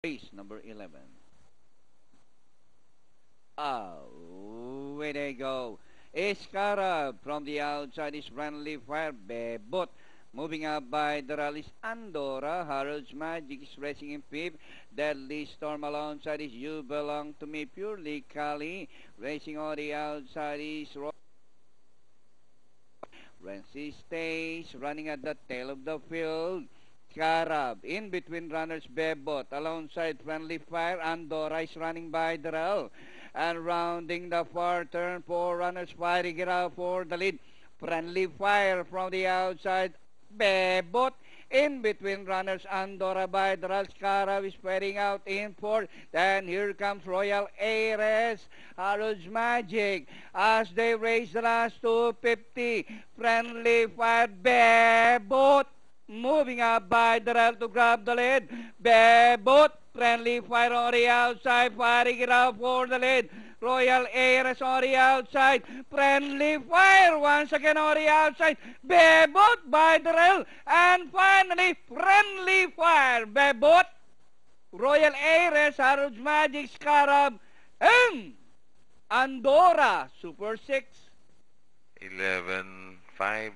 Race number 11. Away they go. Escara from the outside is friendly fire. Bebot. Moving up by the rallies Andorra. Harold's Magic is racing in fifth. Deadly Storm alongside is You Belong to Me. Purely Kali. Racing on the outside is Renzi stays running at the tail of the field. Carab in between runners Bebot alongside Friendly Fire. Andorra is running by the rail and rounding the far turn. Four runners fighting it out for the lead. Friendly Fire from the outside. Bebot in between runners Andorra by the rail. Carab is spreading out in fourth. Then here comes Royal Aires. Harold's Magic as they race the last 250. Friendly Fire. Bebot moving up by the rail to grab the lead. Bebot, Friendly Fire on the outside, firing it out for the lead. Royal Aires on the outside. Friendly Fire once again on the outside. Bebot by the rail. And finally, Friendly Fire. Bebot, Royal Aires, Harold's Magic, Scarab, and Andorra Super 6. 11-5.